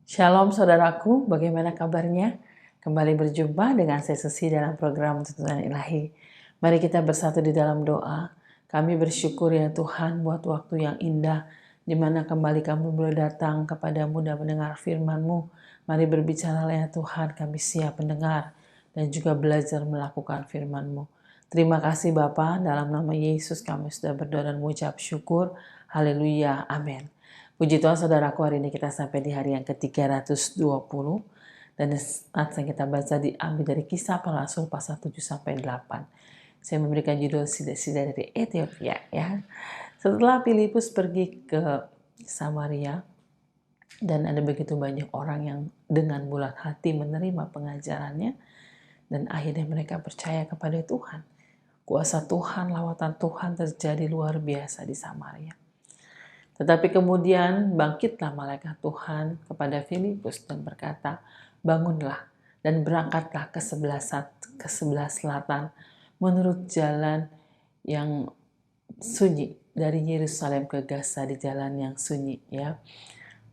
Shalom saudaraku, bagaimana kabarnya? Kembali berjumpa dengan saya Susi dalam program Tuntunan Ilahi. Mari kita bersatu di dalam doa. Kami bersyukur ya Tuhan buat waktu yang indah, di mana kembali kami boleh datang kepadamu dan mendengar firman-Mu. Mari berbicara ya Tuhan, kami siap mendengar dan juga belajar melakukan firman-Mu. Terima kasih Bapa, dalam nama Yesus kami sudah berdoa dan mengucap syukur. Haleluya, amin. Puji Tuhan saudaraku, hari ini kita sampai di hari yang ke-320 dan saat yang kita baca diambil dari Kisah Para Rasul pasal 7 sampai 8. Saya memberikan judul Sida-sida dari Ethiopia ya. Setelah Filipus pergi ke Samaria dan ada begitu banyak orang yang dengan bulat hati menerima pengajarannya dan akhirnya mereka percaya kepada Tuhan. Kuasa Tuhan, lawatan Tuhan terjadi luar biasa di Samaria. Tetapi kemudian bangkitlah malaikat Tuhan kepada Filipus dan berkata, bangunlah dan berangkatlah ke sebelah selatan menurut jalan yang sunyi dari Yerusalem ke Gaza, di jalan yang sunyi ya.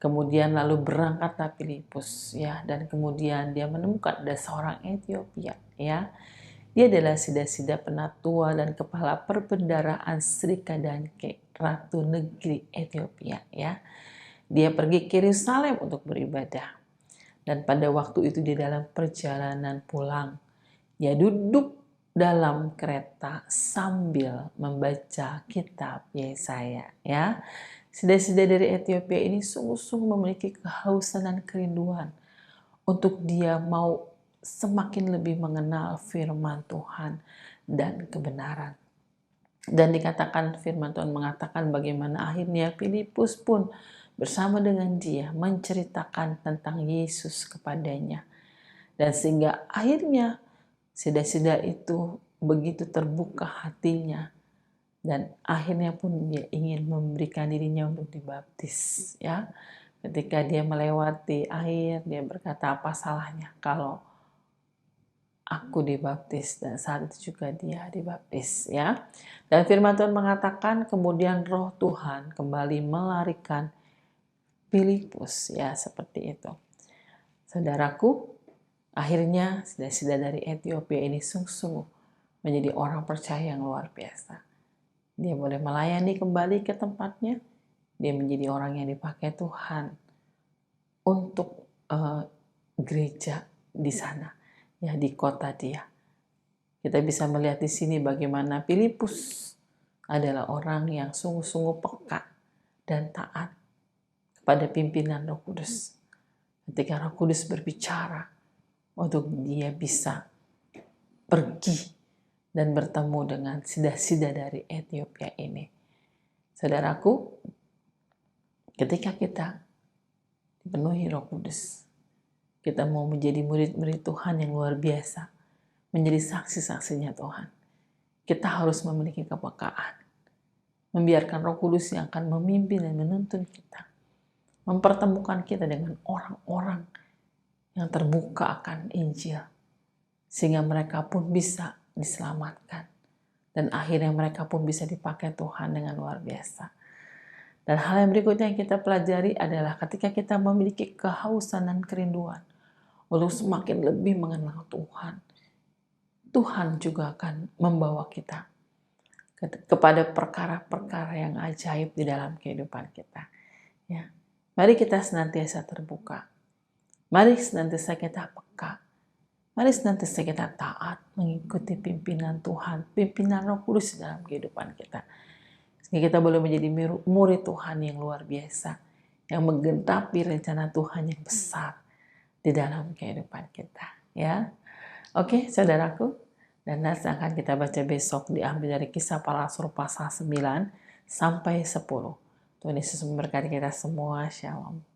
Kemudian lalu berangkatlah Filipus ya, dan kemudian dia menemukan ada seorang Ethiopia ya. Dia adalah sida-sida penatua dan kepala perbendaraan Sri Kadangke, Ratu Negeri Ethiopia ya. Dia pergi ke Yerusalem untuk beribadah. Dan pada waktu itu di dalam perjalanan pulang, dia duduk dalam kereta sambil membaca kitab Yesaya ya. Sida-sida dari Ethiopia ini sungguh-sungguh memiliki kehausan dan kerinduan untuk dia mau semakin lebih mengenal firman Tuhan dan kebenaran. Dan dikatakan firman Tuhan mengatakan bagaimana akhirnya Filipus pun bersama dengan dia menceritakan tentang Yesus kepadanya. Dan sehingga akhirnya sida-sida itu begitu terbuka hatinya dan akhirnya pun dia ingin memberikan dirinya untuk dibaptis ya. Ketika dia melewati air, dia berkata, apa salahnya kalau aku dibaptis, dan saat itu juga dia dibaptis ya. Dan firman Tuhan mengatakan kemudian roh Tuhan kembali melarikan Filipus ya, seperti itu. Saudaraku, akhirnya sida-sida dari Ethiopia ini sungguh-sungguh menjadi orang percaya yang luar biasa. Dia boleh melayani kembali ke tempatnya, dia menjadi orang yang dipakai Tuhan untuk gereja di sana. Ya, di kota dia. Kita bisa melihat di sini bagaimana Filipus adalah orang yang sungguh-sungguh peka dan taat kepada pimpinan Roh Kudus. Ketika Roh Kudus berbicara untuk dia bisa pergi dan bertemu dengan sida-sida dari Ethiopia ini. Saudaraku, ketika kita dipenuhi Roh Kudus, kita mau menjadi murid-murid Tuhan yang luar biasa, menjadi saksi-saksinya Tuhan. Kita harus memiliki kepekaan, membiarkan Roh Kudus yang akan memimpin dan menuntun kita, mempertemukan kita dengan orang-orang yang terbuka akan Injil, sehingga mereka pun bisa diselamatkan, dan akhirnya mereka pun bisa dipakai Tuhan dengan luar biasa. Dan hal yang berikutnya yang kita pelajari adalah ketika kita memiliki kehausan dan kerinduan untuk semakin lebih mengenal Tuhan, Tuhan juga akan membawa kita kepada perkara-perkara yang ajaib di dalam kehidupan kita. Ya. Mari kita senantiasa terbuka. Mari senantiasa kita peka. Mari senantiasa kita taat mengikuti pimpinan Tuhan, pimpinan Roh Kudus dalam kehidupan kita. Sehingga kita boleh menjadi murid Tuhan yang luar biasa, yang menggenapi rencana Tuhan yang besar di dalam kehidupan kita. Ya, oke, saudaraku. Dan nas akan kita baca besok diambil dari Kisah Para Rasul pasal 9 sampai 10. Tuhan Yesus memberkati kita semua. Shalom.